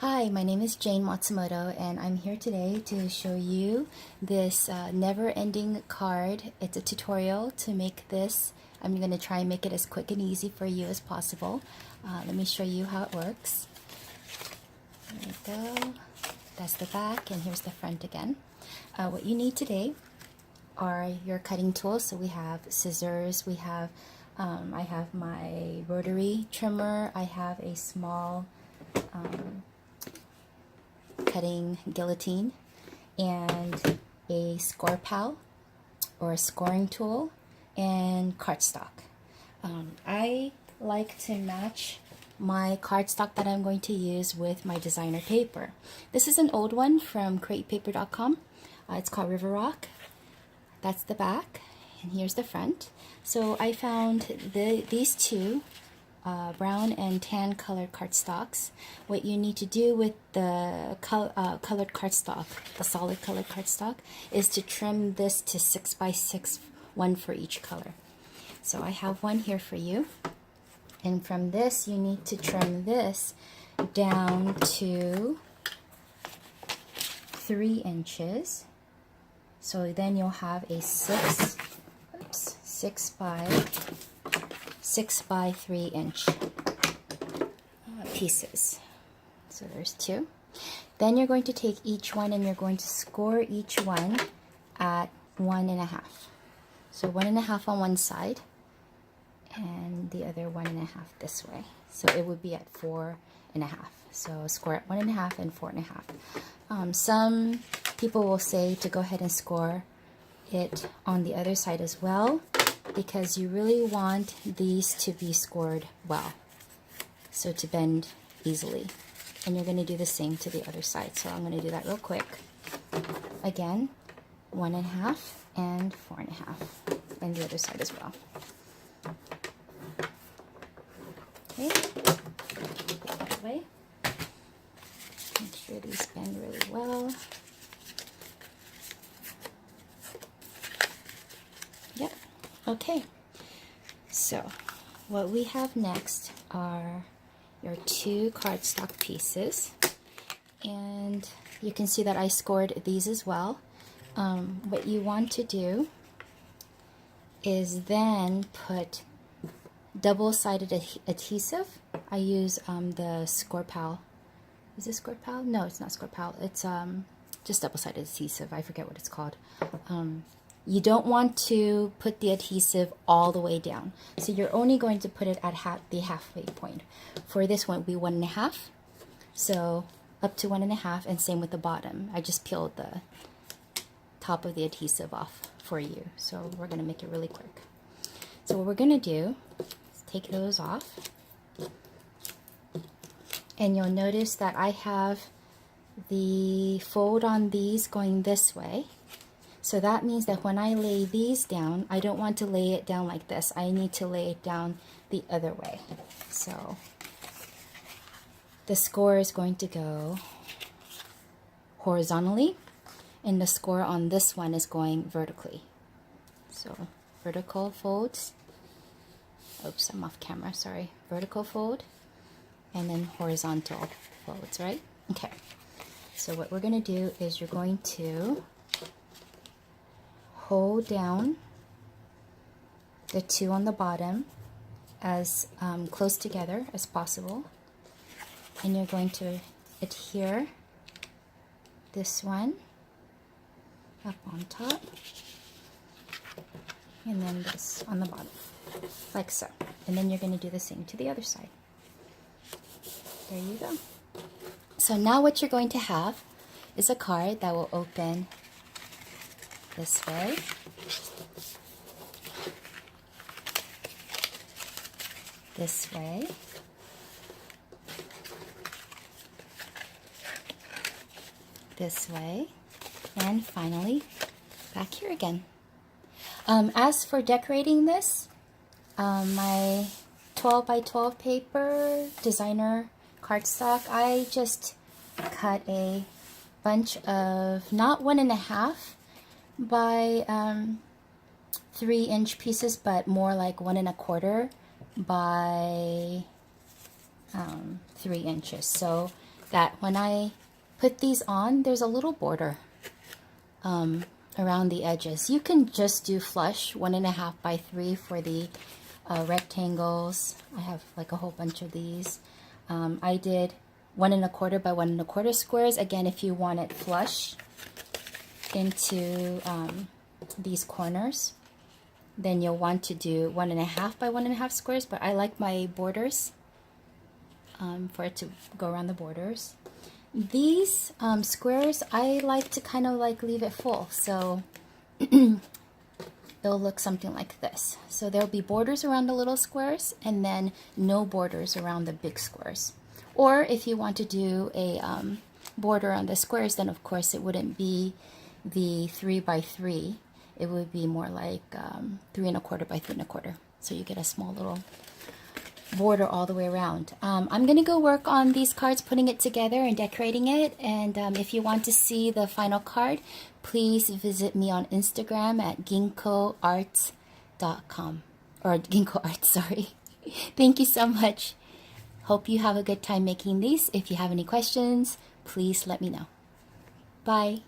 Hi, my name is Jane Matsumoto, and I'm here today to show you this never-ending card. It's a tutorial to make this. I'm going to try and make it as quick and easy for you as possible. Let me show you how it works. There we go. That's the back, and here's the front again. What you need today are your cutting tools. So we have scissors, we have I have my rotary trimmer, I have a small cutting guillotine, and a score pal or a scoring tool, and cardstock. I like to match my cardstock that I'm going to use with my designer paper. This is an old one from cratepaper.com. It's called River Rock. That's the back, and here's the front. So I found these two brown and tan colored cardstocks. What you need to do with the colored cardstock, the solid colored cardstock, is to trim this to 6 by 6, one for each color. So I have one here for you, and from this you need to trim this down to 3 inches. So then you'll have a 6 by 3 inch pieces. So there's 2. Then you're going to take each one and you're going to score each one at 1.5. So 1.5 on one side and the other 1.5 this way. So it would be at 4.5. So score at 1.5 and 4.5. Some people will say to go ahead and score it on the other side as well, because you really want these to be scored well, so to bend easily. And you're going to do the same to the other side. So I'm going to do that real quick. Again, 1.5 and 4.5, and the other side as well. Okay, that way. Make sure these bend really well. Yep. Okay, so what we have next are your 2 cardstock pieces, and you can see that I scored these as well. What you want to do is then put double-sided adhesive. I use the Score Pal. Is it Score Pal? No, it's not Score Pal. It's just double-sided adhesive. I forget what it's called. You don't want to put the adhesive all the way down. So you're only going to put it at the halfway point. For this one, it will be 1.5. So up to 1.5, and same with the bottom. I just peeled the top of the adhesive off for you. So we're going to make it really quick. So what we're going to do is take those off. And you'll notice that I have the fold on these going this way. So that means that when I lay these down, I don't want to lay it down like this. I need to lay it down the other way. So the score is going to go horizontally, and the score on this one is going vertically. So vertical folds. Oops, I'm off camera, sorry. Vertical fold, and then horizontal folds, right? Okay. So what we're going to do is you're going to hold down the 2 on the bottom as close together as possible, and you're going to adhere this one up on top, and then this on the bottom, like so. And then you're going to do the same to the other side. There you go. So now what you're going to have is a card that will open this way, this way, this way, and finally back here again. As for decorating this, my 12 by 12 paper designer cardstock, I just cut a bunch of not 1.5 by 3 inch pieces, but more like 1.25 by 3 inches. So that when I put these on, there's a little border around the edges. You can just do flush 1.5 by 3 for the rectangles. I have like a whole bunch of these. I did 1.25 by 1.25 squares. Again, if you want it flush into these corners, then you'll want to do 1.5 by 1.5 squares, but I like my borders for it to go around the borders. These squares, I like to kind of like leave it full, so it'll look something like this. So there'll be borders around the little squares and then no borders around the big squares. Or if you want to do a border on the squares, then of course it wouldn't be the 3 by 3. It would be more like 3.25 by 3.25. So you get a small little border all the way around. I'm gonna go work on these cards, putting it together and decorating it. And if you want to see the final card, please visit me on Instagram at ginkoarts.com, or Ginko Arts, sorry. Thank you so much. Hope you have a good time making these. If you have any questions, please let me know. Bye.